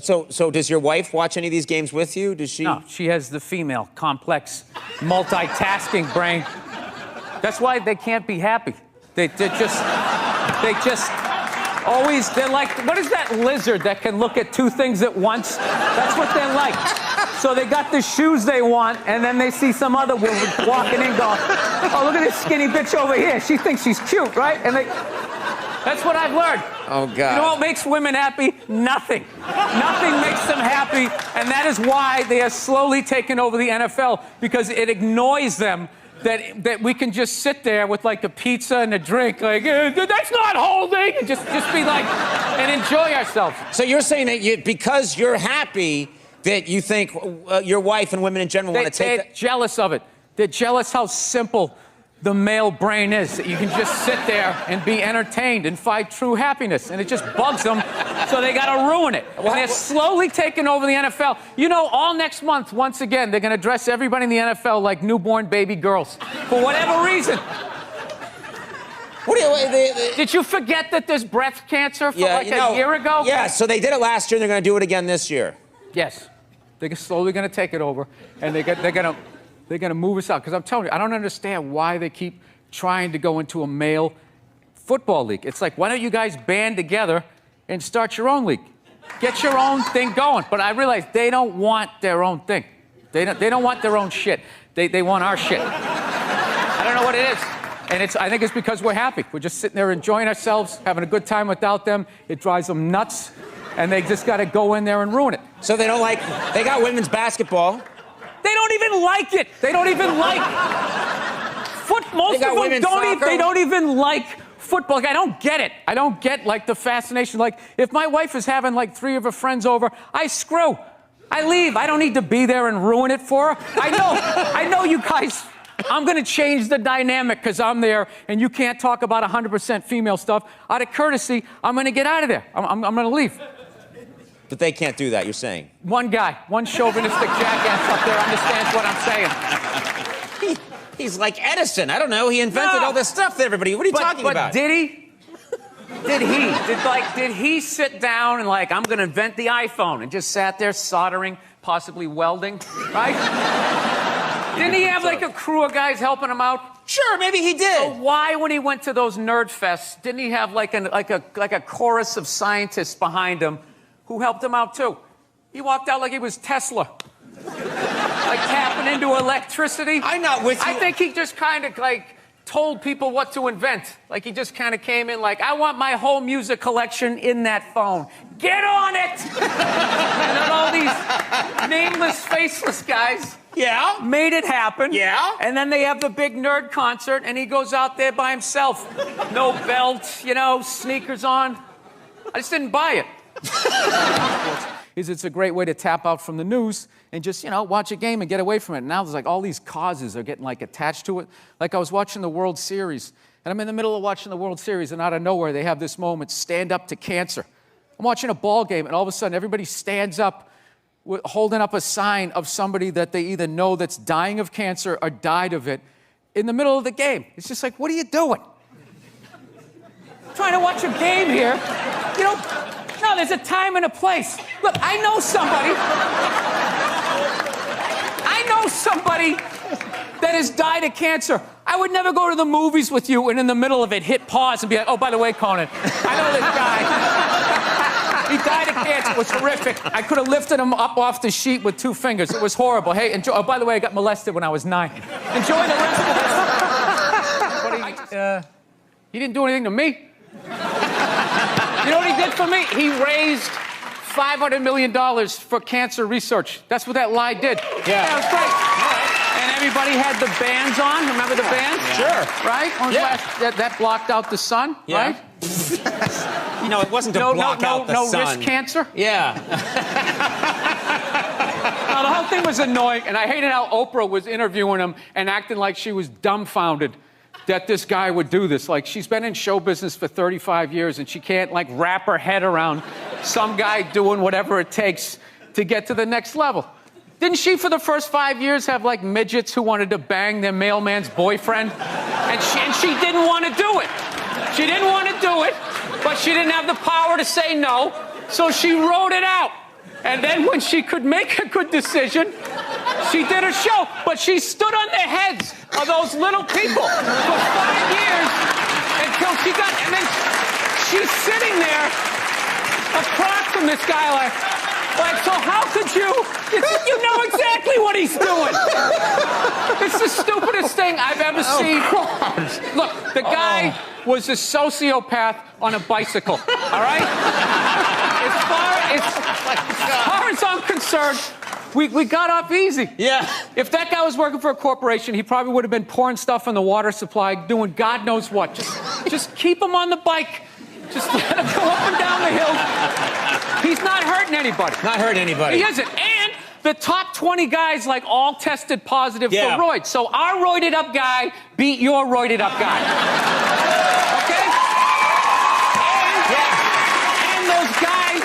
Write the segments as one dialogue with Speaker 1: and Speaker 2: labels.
Speaker 1: So does your wife watch any of these games with you? Does she?
Speaker 2: No, she has the female, complex, multitasking brain. That's why they can't be happy. They just always, they're like, what is that lizard that can look at two things at once? That's what they're like. So they got the shoes they want, and then they see some other woman walking in going, oh, look at this skinny bitch over here. She thinks she's cute, right? And that's what I've learned.
Speaker 1: Oh, God.
Speaker 2: You know what makes women happy? Nothing. Nothing makes them happy, and that is why they are slowly taking over the NFL, because it annoys them that we can just sit there with like a pizza and a drink, like, that's not holding, and just be like, and enjoy ourselves.
Speaker 1: So you're saying that because you're happy that you think your wife and women in general want to take that?
Speaker 2: They're jealous of it. They're jealous how simple the male brain is, that you can just sit there and be entertained and find true happiness, and it just bugs them, so they got to ruin it. And they're slowly taking over the NFL. You know, all next month, once again, they're going to dress everybody in the NFL like newborn baby girls, for whatever reason. Did you forget that there's breast cancer for a year ago?
Speaker 1: Yeah, so they did it last year, and they're going to do it again this year.
Speaker 2: Yes. They're slowly going to take it over, and they're going to move us out. Because I'm telling you, I don't understand why they keep trying to go into a male football league. It's like, why don't you guys band together and start your own league? Get your own thing going. But I realize they don't want their own thing. They don't want their own shit. They want our shit. I don't know what it is. And I think it's because we're happy. We're just sitting there enjoying ourselves, having a good time without them. It drives them nuts. And they just got to go in there and ruin it.
Speaker 1: So they got women's basketball.
Speaker 2: They don't even like it. They don't even like most of them they don't even like football. Like, I don't get it. I don't get like the fascination. Like, if my wife is having like 3 of her friends over, I screw. I leave. I don't need to be there and ruin it for her. I know you guys. I'm going to change the dynamic because I'm there and you can't talk about 100% female stuff. Out of courtesy, I'm going to get out of there. I'm going to leave.
Speaker 1: But they can't do that, you're saying?
Speaker 2: One guy, one chauvinistic jackass up there understands what I'm saying.
Speaker 1: He's like Edison. I don't know. He invented all this stuff that everybody... What are you talking about?
Speaker 2: But did he? Did he sit down and like, I'm going to invent the iPhone, and just sat there soldering, possibly welding, right? Didn't he have like a crew of guys helping him out?
Speaker 1: Sure, maybe he did.
Speaker 2: So why, when he went to those nerd fests, didn't he have like a chorus of scientists behind him who helped him out too? He walked out like he was Tesla. Like tapping into electricity.
Speaker 1: I'm not with you.
Speaker 2: I think he just kind of like told people what to invent. Like he just kind of came in like, I want my whole music collection in that phone. Get on it! And then all these nameless, faceless guys made it happen.
Speaker 1: Yeah.
Speaker 2: And then they have the big nerd concert, and he goes out there by himself. No belt, sneakers on. I just didn't buy it. It's a great way to tap out from the news and just, watch a game and get away from it. And now there's like all these causes are getting like attached to it. Like I was watching the World Series, and I'm in the middle of watching the World Series, and out of nowhere they have this moment, stand up to cancer. I'm watching a ball game, and all of a sudden everybody stands up holding up a sign of somebody that they either know that's dying of cancer or died of it in the middle of the game. It's just like, what are you doing? Trying to watch a game here. No, there's a time and a place. Look, I know somebody that has died of cancer. I would never go to the movies with you and in the middle of it hit pause and be like, oh, by the way, Conan, I know this guy. He died of cancer. It was horrific. I could have lifted him up off the sheet with 2 fingers. It was horrible. Hey, enjoy. Oh, by the way, I got molested when I was 9. Enjoy the rest of this. He didn't do anything to me. You know what he did for me? He raised $500 million for cancer research. That's what that lie did. Yeah, it was great. And everybody had the bands on. Remember the bands?
Speaker 1: Yeah.
Speaker 2: Sure. Right? That blocked out the sun, right?
Speaker 1: It wasn't to block out the sun.
Speaker 2: No wrist cancer?
Speaker 1: Yeah.
Speaker 2: No, the whole thing was annoying, and I hated how Oprah was interviewing him and acting like she was dumbfounded that this guy would do this. Like, she's been in show business for 35 years, and she can't, like, wrap her head around some guy doing whatever it takes to get to the next level. Didn't she, for the first 5 years, have, like, midgets who wanted to bang their mailman's boyfriend? And she didn't want to do it. She didn't want to do it, but she didn't have the power to say no, so she wrote it out. And then when she could make a good decision, she did a show. But she stood on the heads of those little people for 5 years until she got, and then she's sitting there across from this guy like, so how could you know exactly what he's doing. It's the stupidest thing I've ever seen. Look, the guy was a sociopath on a bicycle, all right? As far as I'm concerned, we got off easy.
Speaker 1: Yeah.
Speaker 2: If that guy was working for a corporation, he probably would have been pouring stuff in the water supply, doing God knows what. Just keep him on the bike. Just let him go up and down the hill. He's not hurting anybody.
Speaker 1: Not hurting anybody.
Speaker 2: He isn't. And the top 20 guys, like, all tested positive for roids. So our roided up guy beat your roided up guy. Okay? And those guys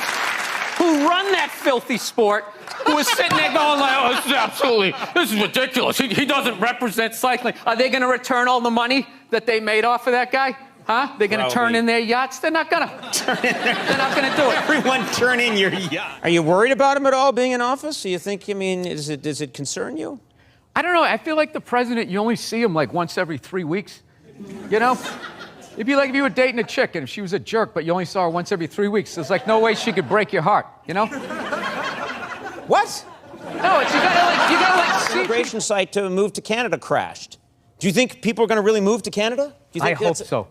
Speaker 2: who run that filthy sport, who was sitting there going like, oh, this is ridiculous. He doesn't represent cycling. Are they going to return all the money that they made off of that guy? Huh? They're going to turn in their yachts? They're not going to. They're not going to do it.
Speaker 1: Everyone turn in your yacht. Are you worried about him at all being in office? Do you think, does it concern you?
Speaker 2: I don't know. I feel like the president, you only see him like once every 3 weeks. You know? It'd be like if you were dating a chick and if she was a jerk, but you only saw her once every 3 weeks. There's like no way she could break your heart, you know?
Speaker 1: What?
Speaker 2: No, you gotta see.
Speaker 1: The immigration site to move to Canada crashed. Do you think people are going to really move to Canada? Do you think
Speaker 2: I hope so.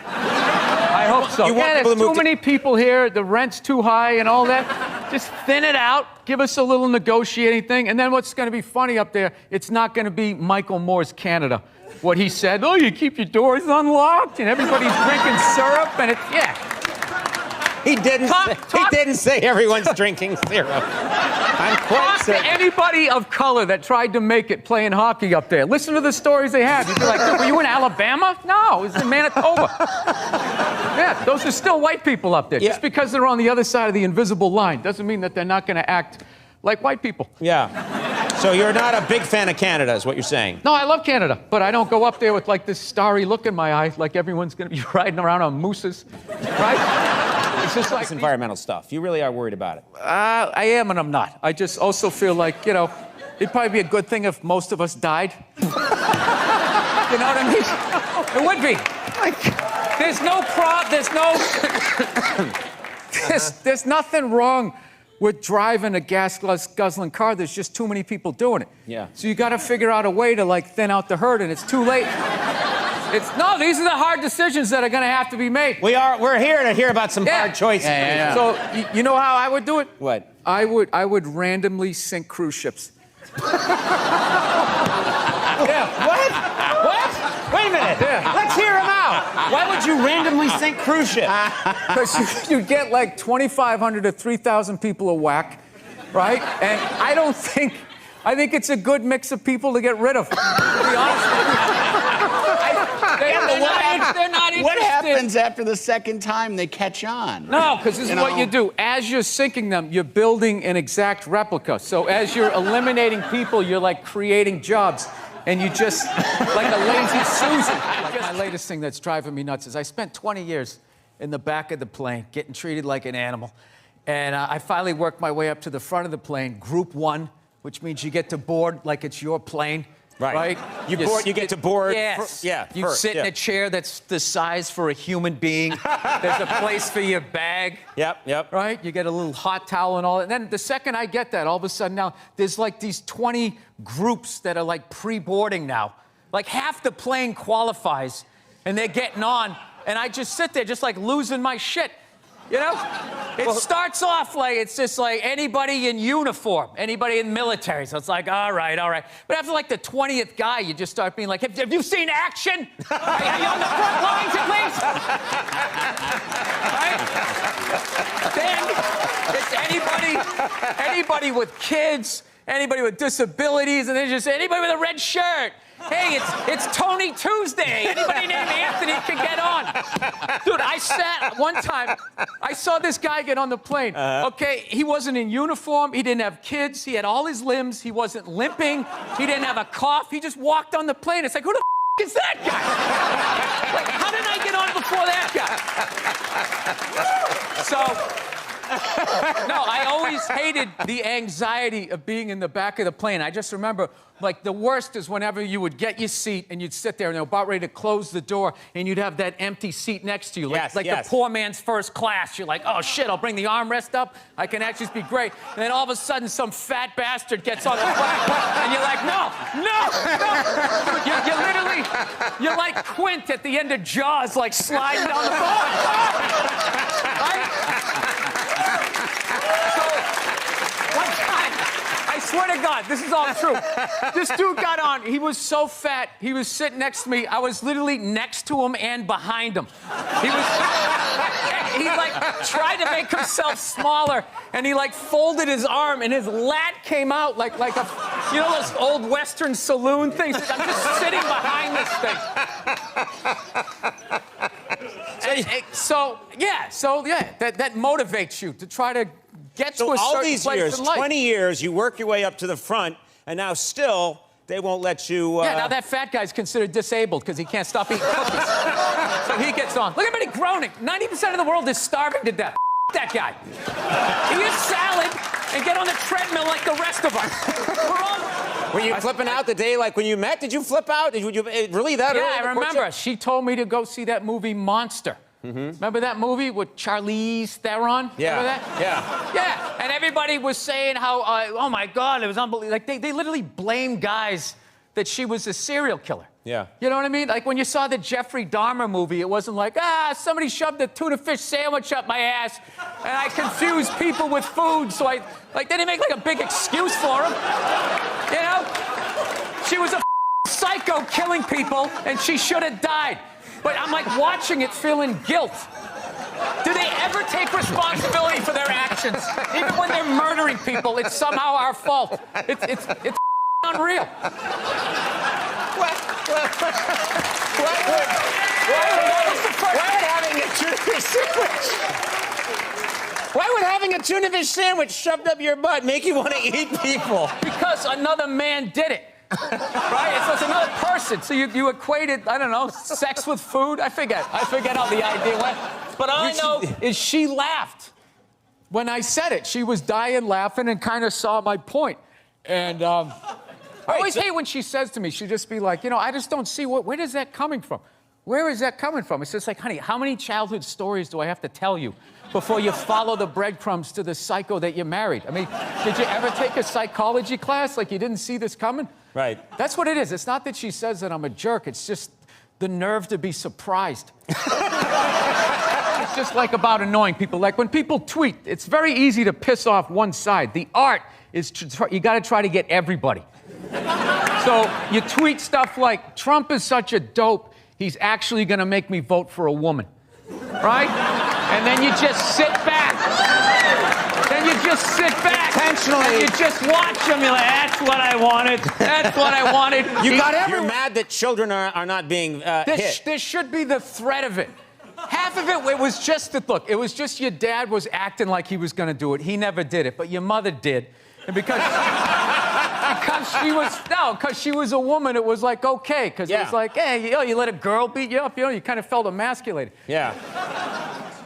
Speaker 2: I hope so.
Speaker 1: Yeah,
Speaker 2: there's too many people here. The rent's too high and all that. Just thin it out. Give us a little negotiating thing. And then what's going to be funny up there, it's not going to be Michael Moore's Canada. What he said, oh, you keep your doors unlocked and everybody's drinking syrup and
Speaker 1: He didn't say everyone's drinking syrup. I'm quite
Speaker 2: Talk
Speaker 1: certain.
Speaker 2: to anybody of color that tried to make it playing hockey up there. Listen to the stories they have. You'd be like, were you in Alabama? No, it was in Manitoba. Yeah, those are still white people up there.
Speaker 1: Yeah.
Speaker 2: Just because they're on the other side of the invisible line doesn't mean that they're not going to act like white people.
Speaker 1: Yeah. So you're not a big fan of Canada, is what you're saying?
Speaker 2: No, I love Canada, but I don't go up there with like this starry look in my eye, like everyone's going to be riding around on mooses, right? It's just like
Speaker 1: It's environmental stuff. You really are worried about it.
Speaker 2: I am and I'm not. I just also feel like, it'd probably be a good thing if most of us died. You know what I mean? It would be. There's nothing wrong with driving a gas-guzzling car. There's just too many people doing it.
Speaker 1: Yeah.
Speaker 2: So you got to figure out a way to like thin out the herd, and it's too late. These are the hard decisions that are going to have to be made.
Speaker 1: We're here to hear about some hard choices.
Speaker 2: Yeah. So you know how I would do it?
Speaker 1: What?
Speaker 2: I would randomly sink cruise ships.
Speaker 1: What? Wait a minute.
Speaker 2: Yeah.
Speaker 1: Let's hear him out. Why would you randomly sink cruise ships?
Speaker 2: Because you get like 2,500 to 3,000 people a whack, right? And I think it's a good mix of people to get rid of, to be honest with you. They're not interested.
Speaker 3: What happens after the second time they catch on?
Speaker 2: No, because this is what you do. As you're sinking them, you're building an exact replica. So as you're eliminating people, you're like creating jobs. And you just, like a lazy Susan. Like my latest thing that's driving me nuts is I spent 20 years in the back of the plane getting treated like an animal. And I finally worked my way up to the front of the plane, Group 1, which means you get to board like it's your plane. Right?
Speaker 1: You get to board.
Speaker 2: Yes. You
Speaker 1: first,
Speaker 2: sit in a chair that's the size for a human being. There's a place for your bag.
Speaker 1: Yep.
Speaker 2: Right? You get a little hot towel and all that. And then the second I get that, all of a sudden now, there's like these 20 groups that are like pre-boarding now. Like half the plane qualifies and they're getting on. And I just sit there just like losing my shit. You know? It starts off like, it's just like anybody in uniform, anybody in military. So it's like, all right. But after like the 20th guy, you just start being like, have you seen action? Are you on the front lines at least? Right? Then it's anybody with kids, anybody with disabilities, and then just anybody with a red shirt. Hey, it's Tony Tuesday. Anybody named Anthony can get on. Dude, one time, I saw this guy get on the plane. Okay, he wasn't in uniform. He didn't have kids. He had all his limbs. He wasn't limping. He didn't have a cough. He just walked on the plane. It's like, who the is that guy? Like, how did I get on before that guy? So No, I always hated the anxiety of being in the back of the plane. I just remember, like, the worst is whenever you would get your seat and you'd sit there and they're about ready to close the door and you'd have that empty seat next to you. Like, the poor man's first class. You're like, oh, shit, I'll bring the armrest up. I can actually be great. And then all of a sudden, some fat bastard gets on the plane and you're like, no. You're literally, you're like Quint at the end of Jaws, like sliding down the phone. Right? One time, I swear to God, this is all true. This dude got on. He was so fat. He was sitting next to me. I was literally next to him and behind him. He like tried to make himself smaller, and he like folded his arm, and his lat came out like a, you know those old Western saloon things. I'm just sitting behind this thing. So yeah, that motivates you to try to get to a certain place in life.
Speaker 1: So all these years, 20 years, you work your way up to the front, and now still they won't let you.
Speaker 2: Yeah, now that fat guy's considered disabled because he can't stop eating cookies. So he gets on. Look at everybody groaning. 90% of the world is starving to death. That guy. Eat a salad and get on the treadmill like the rest of us. We're all.
Speaker 1: Were you flipping out the day like when you met? Did you flip out? Did you really that early?
Speaker 2: Yeah, I remember. She told me to go see that movie Monster. Remember that movie with Charlize Theron?
Speaker 1: Yeah.
Speaker 2: Remember that?
Speaker 1: Yeah.
Speaker 2: Yeah. And everybody was saying how, oh my God, it was unbelievable. Like they literally blamed guys that she was a serial killer.
Speaker 1: Yeah.
Speaker 2: You know what I mean? Like when you saw the Jeffrey Dahmer movie, it wasn't like, somebody shoved a tuna fish sandwich up my ass and I confused people with food, so they didn't make like a big excuse for him. You know? She was a psycho killing people and she should have died. But I'm like watching it feeling guilt. Do they ever take responsibility for their actions? Even when they're murdering people, it's somehow our fault. It's unreal.
Speaker 1: Why would having a tuna fish sandwich shoved up your butt make you want to eat people?
Speaker 2: Because another man did it. Right? So it's another person. So you equated, I don't know, sex with food? I forget how the idea went. But all I know is she laughed. When I said it, she was dying laughing and kind of saw my point. And I always hate when she says to me, she'll just be like, I just don't see where is that coming from? Where is that coming from? It's just like, honey, how many childhood stories do I have to tell you before you follow the breadcrumbs to the psycho that you married? I mean, did you ever take a psychology class like you didn't see this coming?
Speaker 1: Right.
Speaker 2: That's what it is. It's not that she says that I'm a jerk. It's just the nerve to be surprised. It's just like about annoying people. Like when people tweet, it's very easy to piss off one side. The art is you got to try to get everybody. So you tweet stuff like, Trump is such a dope, he's actually going to make me vote for a woman. Right? And then you just sit back. Intentionally. And you just watch them. You're like, that's what I wanted. That's what I wanted.
Speaker 1: You're mad that children are not being hit.
Speaker 2: There should be the threat of it. Half of it was just it was just your dad was acting like he was going to do it. He never did it, but your mother did. And because she was a woman, it was like, okay. Because it was like, hey, you let a girl beat you up, you kind of felt emasculated.
Speaker 1: Yeah.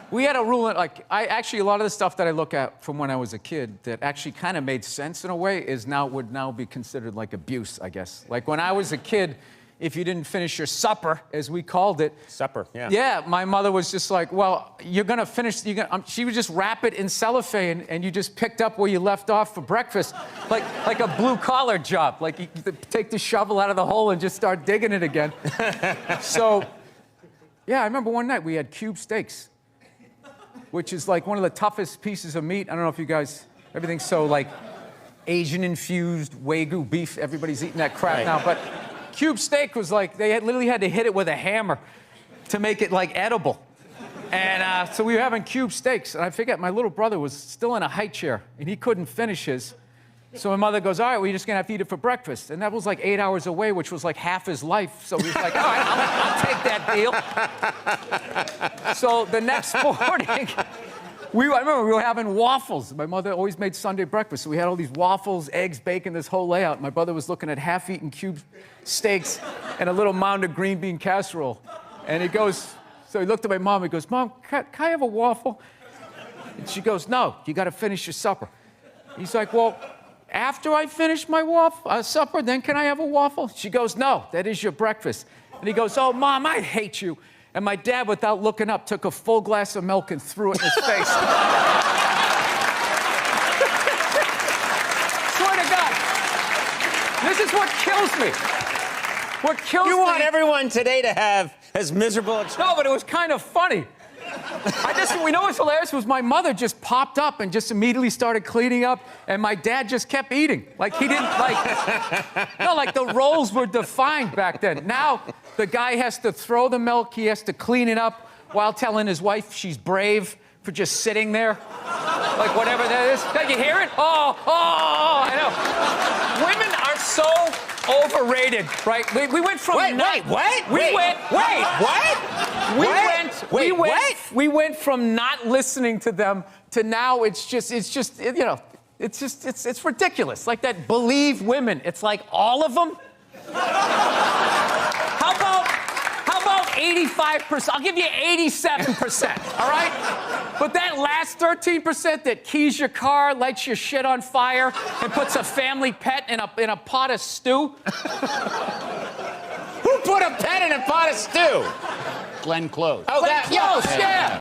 Speaker 2: We had a rule, a lot of the stuff that I look at from when I was a kid that actually kind of made sense in a way would now be considered like abuse, I guess. Like when I was a kid, if you didn't finish your supper, as we called it.
Speaker 1: Supper, yeah.
Speaker 2: Yeah, my mother was just like, well, you're going to finish, she would just wrap it in cellophane and you just picked up where you left off for breakfast, like a blue-collar job. Like you take the shovel out of the hole and just start digging it again. So, yeah, I remember one night we had cube steaks, which is like one of the toughest pieces of meat. I don't know if you guys, everything's so like Asian-infused Wagyu beef. Everybody's eating that crap now. But cube steak was like, literally had to hit it with a hammer to make it like edible. And so we were having cube steaks. And I forget, my little brother was still in a high chair and he couldn't finish his. So my mother goes, all right, we're just going to have to eat it for breakfast. And that was like 8 hours away, which was like half his life. So he was like, all right, I'll take that deal. So the next morning, I remember we were having waffles. My mother always made Sunday breakfast. So we had all these waffles, eggs, bacon, this whole layout. My brother was looking at half-eaten cube steaks and a little mound of green bean casserole. And he goes, so he looked at my mom, he goes, Mom, can I have a waffle? And she goes, no, you got to finish your supper. He's like, well, after I finish my supper, then can I have a waffle? She goes, no, that is your breakfast. And he goes, oh, Mom, I hate you. And my dad, without looking up, took a full glass of milk and threw it in his face. Swear to God. This is what kills me. What kills me.
Speaker 1: You want everyone today to have as miserable a
Speaker 2: No, but it was kind of funny. We know what's hilarious was my mother just popped up and just immediately started cleaning up, and my dad just kept eating. Like he didn't like the roles were defined back then. Now the guy has to throw the milk, he has to clean it up while telling his wife she's brave for just sitting there. Like whatever that is. Can you hear it? Oh, I know. Women are so overrated, right? We went from we went from not listening to them to now it's ridiculous. Like that believe women. It's like all of them. How about 85%? I'll give you 87%, all right? But that last 13% that keys your car, lights your shit on fire, and puts a family pet in a pot of stew.
Speaker 1: Who put a pet in a pot of stew?
Speaker 3: Glenn Close.
Speaker 1: Oh,
Speaker 2: Close, yeah.